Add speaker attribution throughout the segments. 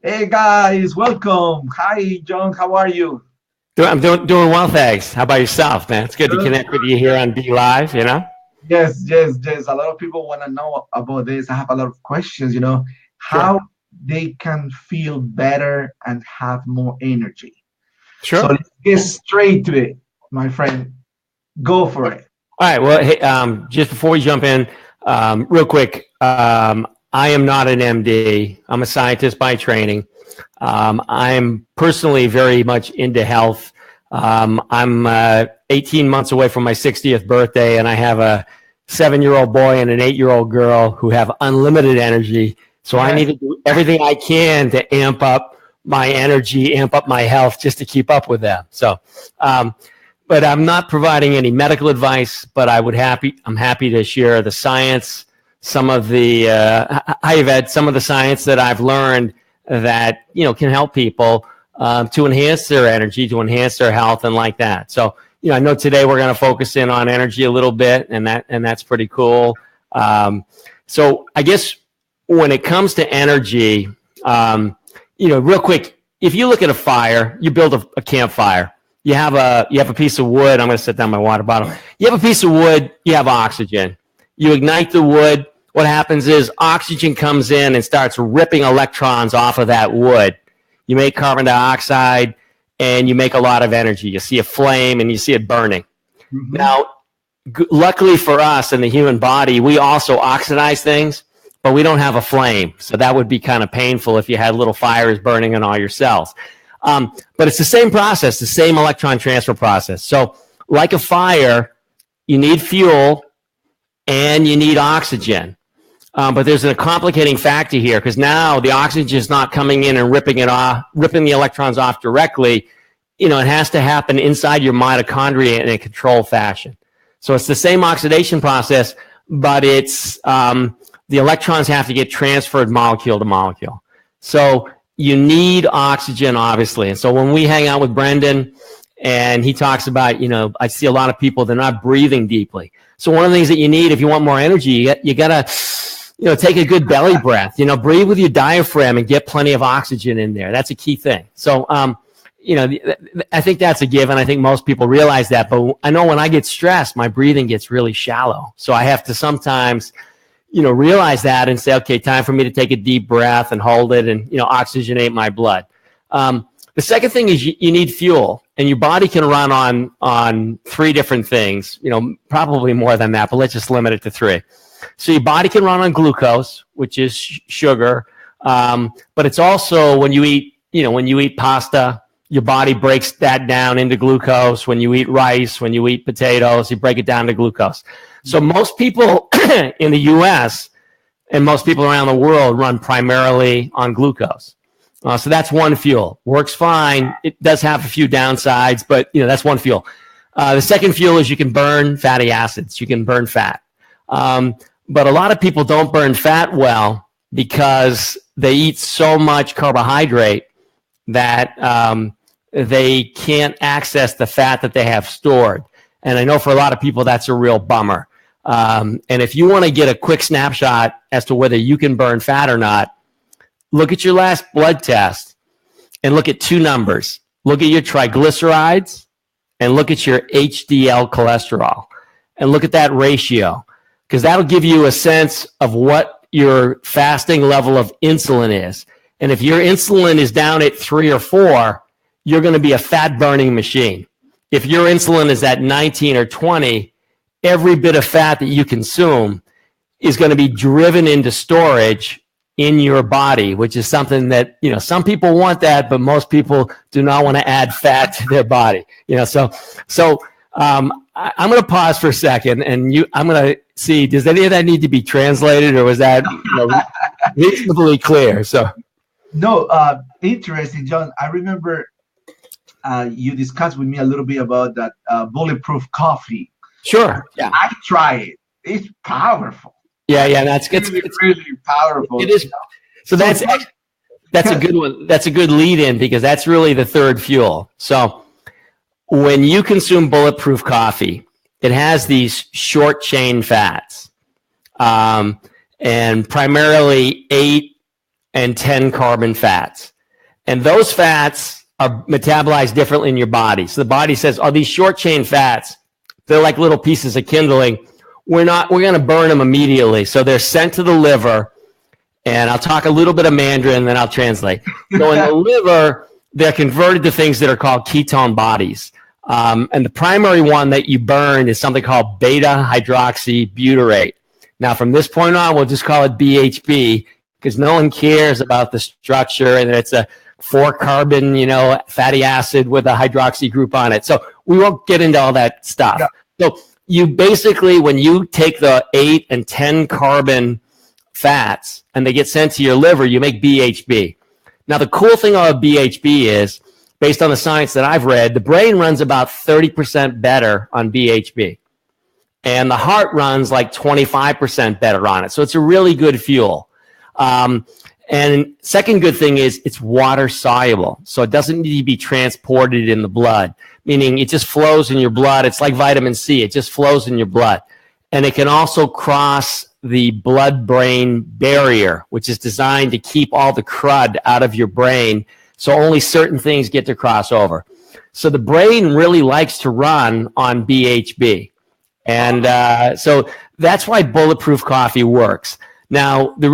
Speaker 1: Hey guys, welcome. Hi, John. How are you?
Speaker 2: I'm doing well, thanks. How about yourself, man? It's good to
Speaker 1: Good.
Speaker 2: connect with you here on Be Live, you know?
Speaker 1: Yes. A lot of people want to know about this. I have a lot of questions,
Speaker 2: Sure.
Speaker 1: how they can feel better and have more energy. So
Speaker 2: Sure.
Speaker 1: let's get straight to it, my friend. Go for it.
Speaker 2: All right. Well, hey, just before we jump in, real quick, I am not an MD. I'm a scientist by training. I'm personally very much into health. I'm 18 months away from my 60th birthday, and I have a 7-year-old boy and an 8-year-old girl who have unlimited energy. So I need
Speaker 1: Yes.
Speaker 2: to do everything I can to amp up my energy, amp up my health just to keep up with them. So, but I'm not providing any medical advice, but I'm happy to share the science, some of the, I've had some of the science that I've learned that, can help people to enhance their energy, to enhance their health and like that. So, I know today we're going to focus in on energy a little bit, and that's pretty cool. So I guess when it comes to energy, real quick, if you look at a fire, you build a campfire. You have a piece of wood. I'm going to set down my water bottle. You have a piece of wood. You have oxygen. You ignite the wood. What happens is oxygen comes in and starts ripping electrons off of that wood. You make carbon dioxide, and you make a lot of energy. You see a flame, and you see it burning.
Speaker 1: Mhm.
Speaker 2: Now, luckily for us in the human body, we also oxidize things, but we don't have a flame. So that would be kind of painful if you had little fires burning in all your cells. But it's the same process, the same electron transfer process. So like a fire, you need fuel and you need oxygen. But there's a complicating factor here because now the oxygen is not coming in and ripping the electrons off directly. It has to happen inside your mitochondria in a controlled fashion. So it's the same oxidation process, but it's the electrons have to get transferred molecule to molecule. So you need oxygen, obviously. And so when we hang out with Brendan and he talks about, I see a lot of people, they're not breathing deeply. So one of the things that you need if you want more energy, you got to, take a good belly breath, breathe with your diaphragm and get plenty of oxygen in there. That's a key thing. So, I think that's a given. I think most people realize that. But I know when I get stressed, my breathing gets really shallow. So I have to sometimes realize that and say, okay, time for me to take a deep breath and hold it and, oxygenate my blood. The second thing is you need fuel, and your body can run on three different things, probably more than that, but let's just limit it to three. So your body can run on glucose, which is sugar. But it's also when you eat pasta, your body breaks that down into glucose. When you eat rice, when you eat potatoes, you break it down to glucose. So most people in the U.S. and most people around the world run primarily on glucose. So that's one fuel. Works fine. It does have a few downsides, but that's one fuel. The second fuel is you can burn fatty acids. You can burn fat. But a lot of people don't burn fat well because they eat so much carbohydrate that they can't access the fat that they have stored. And I know for a lot of people, that's a real bummer. And if you want to get a quick snapshot as to whether you can burn fat or not, look at your last blood test and look at two numbers. Look at your triglycerides and look at your HDL cholesterol and look at that ratio, because that'll give you a sense of what your fasting level of insulin is. And if your insulin is down at 3 or 4, you're going to be a fat burning machine. If your insulin is at 19 or 20, every bit of fat that you consume is going to be driven into storage in your body, which is something that, some people want that, but most people do not want to add fat to their body. I'm going to pause for a second and I'm going to see, does any of that need to be translated or was that reasonably clear? So.
Speaker 1: No, interesting, John. I remember you discussed with me a little bit about that bulletproof coffee.
Speaker 2: Sure. Yeah.
Speaker 1: I try it. It's powerful.
Speaker 2: Yeah. That's good.
Speaker 1: It's really powerful.
Speaker 2: It is. So that's a good one. That's a good lead in because that's really the third fuel. So when you consume bulletproof coffee, it has these short chain fats, and primarily 8 and 10 carbon fats. And those fats are metabolized differently in your body. So the body says, oh, these short chain fats, they're like little pieces of kindling. We're going to burn them immediately. So they're sent to the liver. And I'll talk a little bit of Mandarin, and then I'll translate. So in the liver, they're converted to things that are called ketone bodies. And the primary one that you burn is something called beta-hydroxybutyrate. Now, from this point on, we'll just call it BHB because no one cares about the structure, and it's a 4-carbon, fatty acid with a hydroxy group on it. So we won't get into all that stuff. Yeah. So you basically, when you take the 8 and 10 carbon fats and they get sent to your liver, you make BHB. Now, the cool thing about BHB is, based on the science that I've read, the brain runs about 30% better on BHB. And the heart runs like 25% better on it. So it's a really good fuel. And second good thing is it's water soluble. So it doesn't need to be transported in the blood, meaning it just flows in your blood. It's like vitamin C. It just flows in your blood. And it can also cross the blood-brain barrier, which is designed to keep all the crud out of your brain, so only certain things get to cross over. So the brain really likes to run on BHB. And so that's why Bulletproof coffee works. Now, the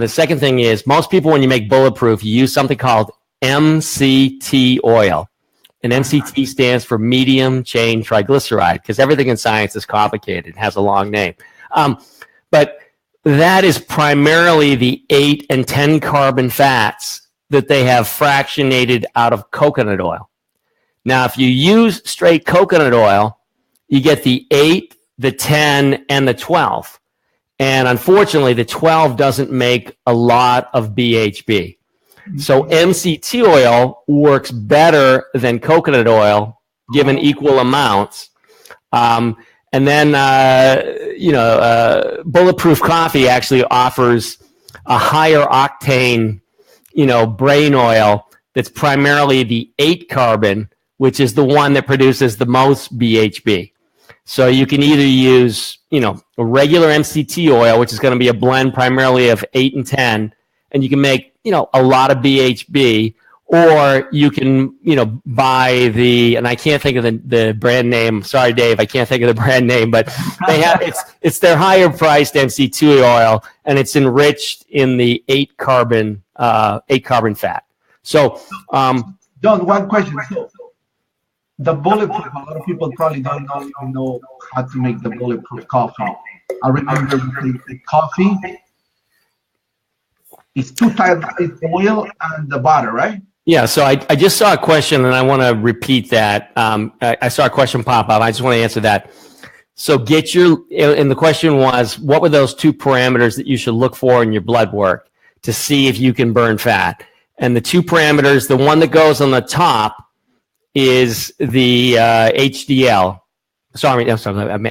Speaker 2: second thing is, most people, when you make Bulletproof, you use something called MCT oil. And MCT stands for medium chain triglyceride, because everything in science is complicated. It has a long name. But that is primarily the 8 and 10 carbon fats that they have fractionated out of coconut oil. Now, if you use straight coconut oil, you get the 8, the 10, and the 12. And unfortunately, the 12 doesn't make a lot of BHB. So MCT oil works better than coconut oil, given equal amounts. And then, Bulletproof coffee actually offers a higher octane, brain oil that's primarily the 8 carbon, which is the one that produces the most BHB. So you can either use, a regular MCT oil, which is going to be a blend primarily of 8 and 10, and you can make, a lot of BHB, or you can, buy and I can't think of the brand name. Sorry, Dave, I can't think of the brand name, but they have, it's their higher priced MCT oil, and it's enriched in the 8 carbon fat. So,
Speaker 1: Don, one question. So, the Bulletproof, a lot of people probably don't know how to make the Bulletproof coffee. I remember the coffee. It's 2 types of oil and the butter, right?
Speaker 2: Yeah, so I just saw a question, and I want to repeat that. I saw a question pop up. I just want to answer that. So and the question was, what were those 2 parameters that you should look for in your blood work to see if you can burn fat? And the 2 parameters, the one that goes on the top is the HDL. Sorry, I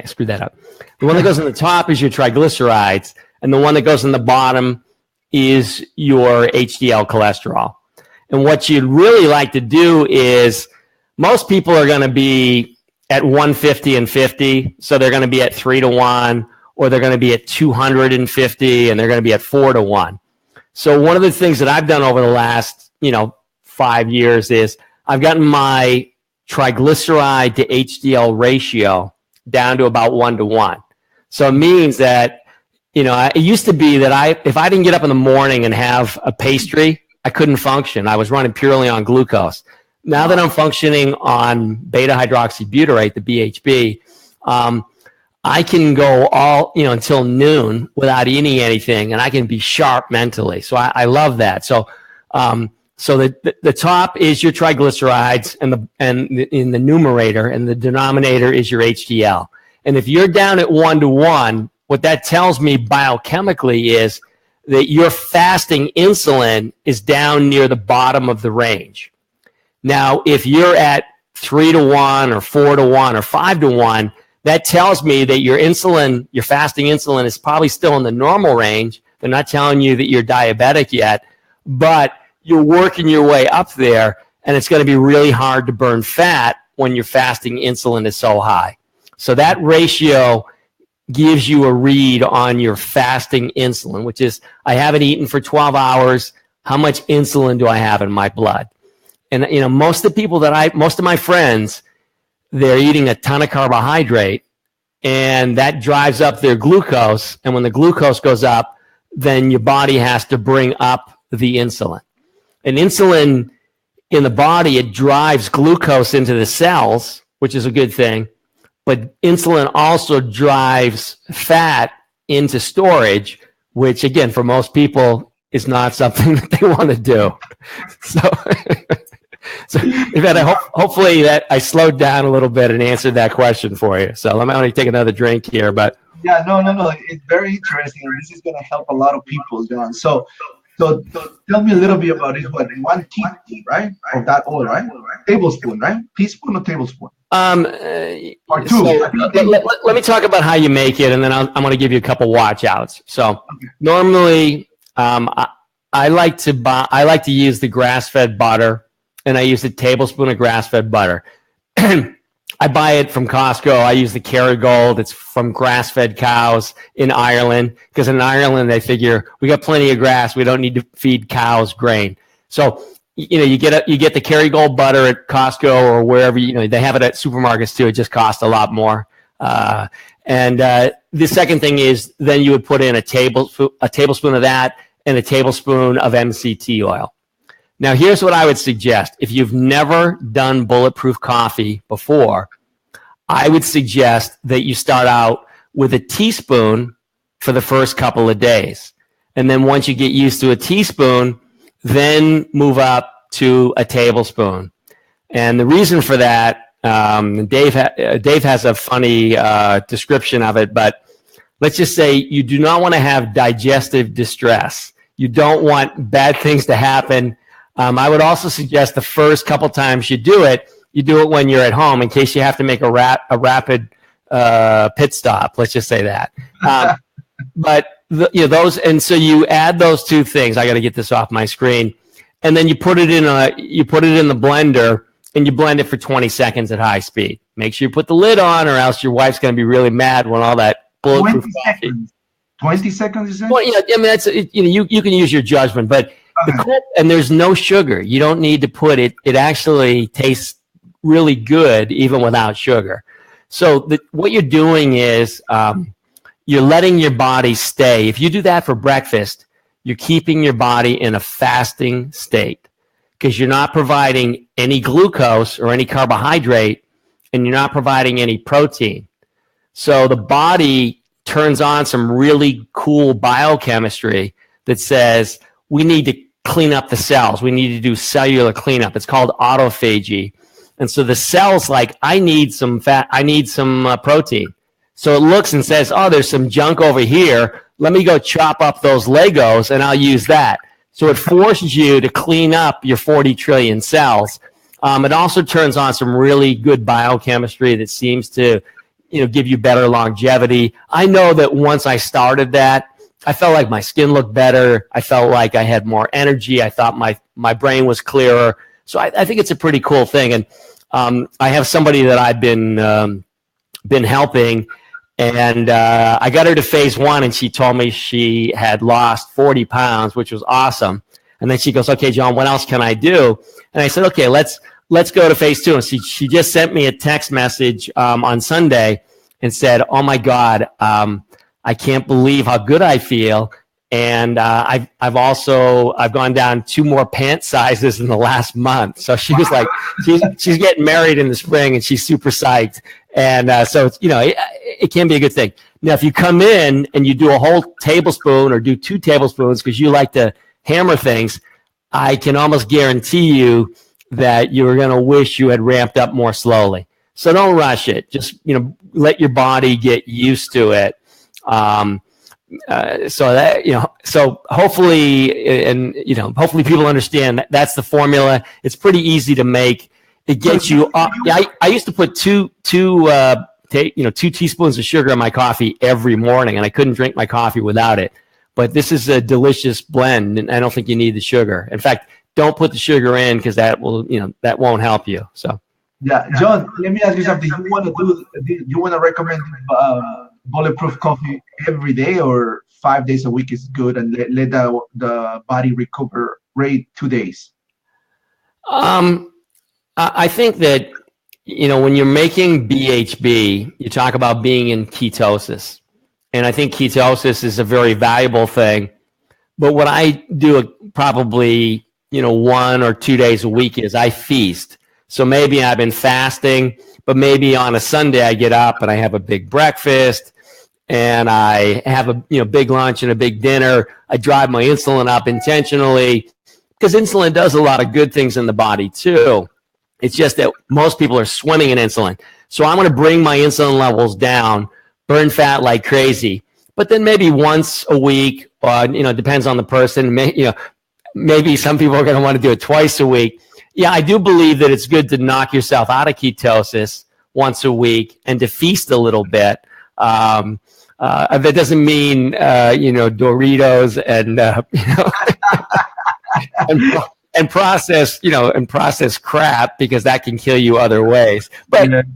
Speaker 2: screwed that up. The one that goes on the top is your triglycerides, and the one that goes on the bottom is your HDL cholesterol. And what you'd really like to do is, most people are going to be at 150 and 50, so they're going to be at 3 to 1, or they're going to be at 250, and they're going to be at 4 to 1. So one of the things that I've done over the last, 5 years is I've gotten my triglyceride to HDL ratio down to about 1 to 1. So it means that, it used to be that if I didn't get up in the morning and have a pastry, I couldn't function. I was running purely on glucose. Now that I'm functioning on beta-hydroxybutyrate, the BHB, I can go until noon without eating anything, and I can be sharp mentally. So I love that. So the top is your triglycerides, and in the numerator, and the denominator is your HDL. And if you're down at 1 to 1, what that tells me biochemically is that your fasting insulin is down near the bottom of the range. Now, if you're at 3 to 1 or 4 to 1 or 5 to 1, that tells me that your fasting insulin is probably still in the normal range. They're not telling you that you're diabetic yet, but you're working your way up there, and it's going to be really hard to burn fat when your fasting insulin is so high. So that ratio gives you a read on your fasting insulin, which is, I haven't eaten for 12 hours. how much insulin do I have in my blood? And, you know, most of my friends, they're eating a ton of carbohydrate, and that drives up their glucose. And when the glucose goes up, then your body has to bring up the insulin. And insulin in the body, it drives glucose into the cells, which is a good thing. But insulin also drives fat into storage, which, again, for most people, is not something that they want to do. So hopefully that I slowed down a little bit and answered that question for you. So I'm going to take another drink here, but
Speaker 1: yeah, no, it's very interesting, and this is going to help a lot of people, John. So tell me a little bit about it. What, 1 teaspoon, right, of that oil, right? Tablespoon, right? Teaspoon or tablespoon? Or 2.
Speaker 2: So let me talk about how you make it, and then I'm going to give you a couple watch outs. So normally, I like to use the grass-fed butter, and I use a tablespoon of grass-fed butter. I buy it from Costco. I use the Kerrygold. It's from grass-fed cows in Ireland, because in Ireland they figure we got plenty of grass. We don't need to feed cows grain. So you know, you get the Kerrygold butter at Costco or wherever. You know, they have it at supermarkets too. It just costs a lot more. And the second thing is then you would put in a tablespoon of that and a tablespoon of MCT oil. Now, here's what I would suggest. If you've never done Bulletproof coffee before, I would suggest that you start out with a teaspoon for the first couple of days. And then once you get used to a teaspoon, then move up to a tablespoon. And the reason for that, Dave has a funny description of it, but let's just say you do not want to have digestive distress. You don't want bad things to happen. I would also suggest the first couple times you do it when you're at home in case you have to make a rapid pit stop. Let's just say that. But those, and so you add those two things. I got to get this off my screen, and then you put it in the blender and you blend it for 20 seconds at high speed. Make sure you put the lid on, or else your wife's going to be really mad when all that Bulletproof
Speaker 1: 20 seconds. 20 seconds, you said?
Speaker 2: Well, yeah, I mean that's you can use your judgment, but. And there's no sugar. You don't need to put it. It actually tastes really good even without sugar. So what you're doing is you're letting your body stay. If you do that for breakfast, you're keeping your body in a fasting state because you're not providing any glucose or any carbohydrate, and you're not providing any protein. So the body turns on some really cool biochemistry that says, we need to clean up the cells. We need to do cellular cleanup. It's called autophagy. And so the cell's like, I need some fat. I need some protein. So it looks and says, oh, there's some junk over here. Let me go chop up those Legos and I'll use that. So it forces you to clean up your 40 trillion cells. It also turns on some really good biochemistry that seems to, give you better longevity. I know that once I started that, I felt like my skin looked better. I felt like I had more energy. I thought my brain was clearer. So I think it's a pretty cool thing. And I have somebody that I've been helping, and I got her to phase 1, and she told me she had lost 40 pounds, which was awesome. And then she goes, okay, John, what else can I do? And I said, okay, let's go to phase 2. And she just sent me a text message on Sunday and said, oh my God, I can't believe how good I feel, and I've gone down 2 more pant sizes in the last month. So she was like, she's getting married in the spring, and she's super psyched. And so it's, it can be a good thing. Now, if you come in and you do a whole tablespoon or do 2 tablespoons because you like to hammer things, I can almost guarantee you that you're going to wish you had ramped up more slowly. So don't rush it. Just let your body get used to it. So hopefully, and hopefully people understand that that's the formula. It's pretty easy to make. It gets you up. Yeah, I used to put two teaspoons of sugar in my coffee every morning, and I couldn't drink my coffee without it. But this is a delicious blend, and I don't think you need the sugar. In fact, don't put the sugar in because that won't help you. So.
Speaker 1: Yeah, John, let me ask you something. You want to recommend Bulletproof coffee every day, or 5 days a week is good, and let the body recover rate 2 days?
Speaker 2: I think that, when you're making BHB, you talk about being in ketosis. And I think ketosis is a very valuable thing. But what I do probably, 1 or 2 days a week is I feast. So maybe I've been fasting, but maybe on a Sunday I get up and I have a big breakfast and I have a big lunch and a big dinner. I drive my insulin up intentionally because insulin does a lot of good things in the body too. It's just that most people are swimming in insulin. So I'm going to bring my insulin levels down, burn fat like crazy. But then maybe once a week, depends on the person. Maybe some people are going to want to do it twice a week. Yeah, I do believe that it's good to knock yourself out of ketosis once a week and to feast a little bit. That doesn't mean, Doritos and process crap, because that can kill you other ways. But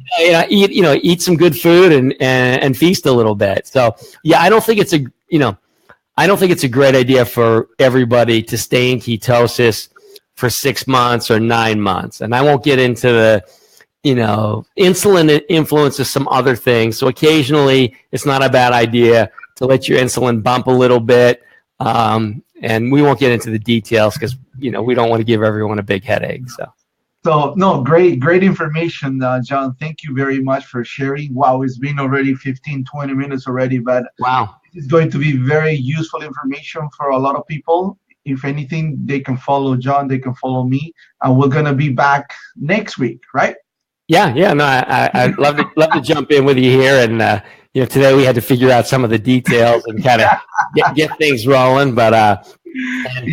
Speaker 2: eat some good food and feast a little bit. So yeah, I don't think it's a great idea for everybody to stay in ketosis for 6 months or 9 months. And I won't get into the insulin influences some other things. So occasionally it's not a bad idea to let your insulin bump a little bit. And we won't get into the details because, we don't want to give everyone a big headache.
Speaker 1: So no, great information, John. Thank you very much for sharing. Wow, it's been already 15-20 minutes already, but
Speaker 2: wow,
Speaker 1: it's going to be very useful information for a lot of people. If anything, they can follow John, they can follow me, and we're gonna be back next week, right?
Speaker 2: Yeah. No, I'd love to jump in with you here, and today we had to figure out some of the details and kind of get things rolling, but.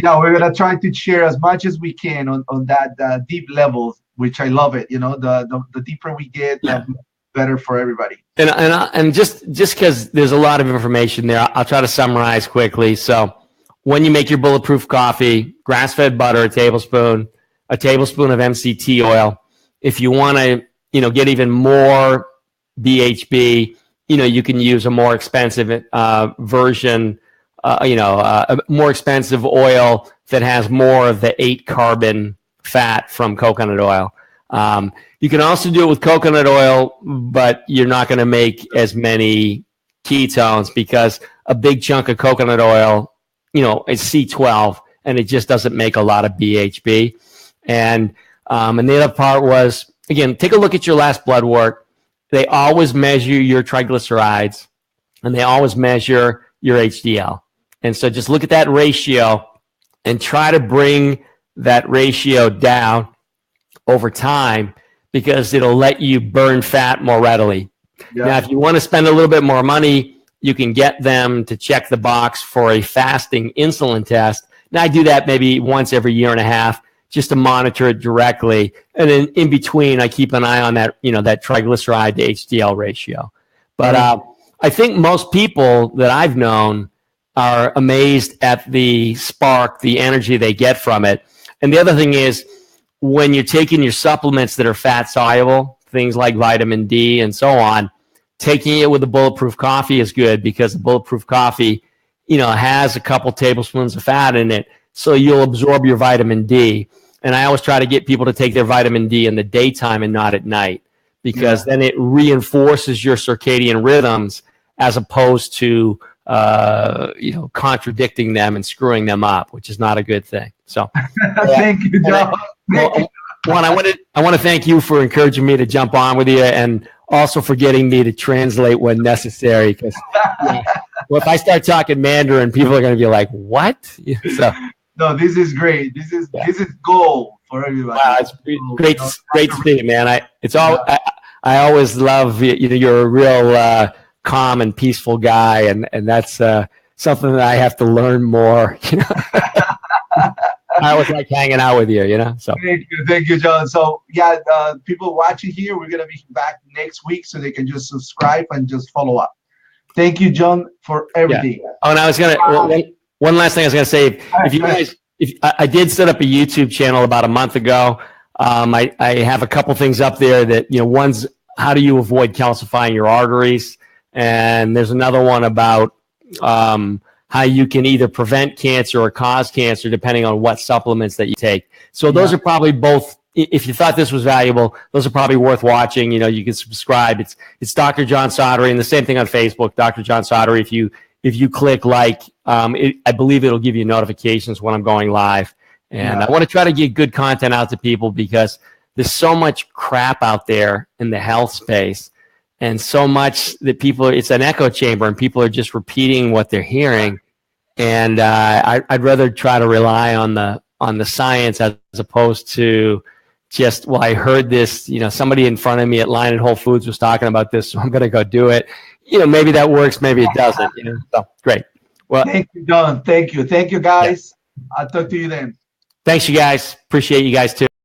Speaker 1: We're gonna try to share as much as we can on that deep level, which I love it. The deeper we get, the better for everybody.
Speaker 2: And just because there's a lot of information there, I'll try to summarize quickly. So when you make your Bulletproof coffee, grass-fed butter, a tablespoon of MCT oil. If you want to, get even more BHB, you can use a more expensive version. A more expensive oil that has more of the 8 carbon fat from coconut oil. You can also do it with coconut oil, but you're not going to make as many ketones because a big chunk of coconut oil, is C12, and it just doesn't make a lot of BHB. And the other part was, again, take a look at your last blood work. They always measure your triglycerides, and they always measure your HDL. And so just look at that ratio and try to bring that ratio down over time, because it'll let you burn fat more readily. Yeah. Now, if you want to spend a little bit more money, you can get them to check the box for a fasting insulin test. Now, I do that maybe once every year and a half just to monitor it directly. And then in between, I keep an eye on that, that triglyceride to HDL ratio. But I think most people that I've known are amazed at the spark, the energy they get from it. And the other thing is, when you're taking your supplements that are fat soluble, things like vitamin D and so on, taking it with a Bulletproof coffee is good, because the Bulletproof coffee, has a couple tablespoons of fat in it. So you'll absorb your vitamin D. And I always try to get people to take their vitamin D in the daytime and not at night, because then it reinforces your circadian rhythms as opposed to contradicting them and screwing them up, which is not a good thing. So
Speaker 1: thank you, John.
Speaker 2: Juan, I want to thank you for encouraging me to jump on with you, and also for getting me to translate when necessary, because if I start talking Mandarin, people are going to be like, what? So
Speaker 1: no, this is great. This is gold for everybody.
Speaker 2: Wow, it's great to see you, man. I always love, you're a real calm and peaceful guy, and that's something that I have to learn more. I always like hanging out with you. So
Speaker 1: thank you, John. So people watching here, we're gonna be back next week, so they can just subscribe and just follow up. Thank you, John, for everything.
Speaker 2: Yeah. Oh, and I was gonna one last thing I was gonna say. If you guys, I did set up a YouTube channel about a month ago. I have a couple things up there that one's how do you avoid calcifying your arteries. And there's another one about how how you can either prevent cancer or cause cancer depending on what supplements that you take. So those are probably both. If you thought this was valuable, those are probably worth watching. You know, you can subscribe. It's Dr. John Sottery, and the same thing on Facebook, Dr. John Sottery. If you click like, I believe it'll give you notifications when I'm going live. And I want to try to get good content out to people because there's so much crap out there in the health space, and so much that people, it's an echo chamber, and people are just repeating what they're hearing. And I'd rather try to rely on the science as opposed to just, well, I heard this, you know, somebody in front of me at line at Whole Foods was talking about this, so I'm going to go do it. You know, maybe that works, maybe it doesn't. You know, so great. Well,
Speaker 1: thank you, John. Thank you, guys. I'll talk to you then.
Speaker 2: Thanks, you guys. Appreciate you guys too.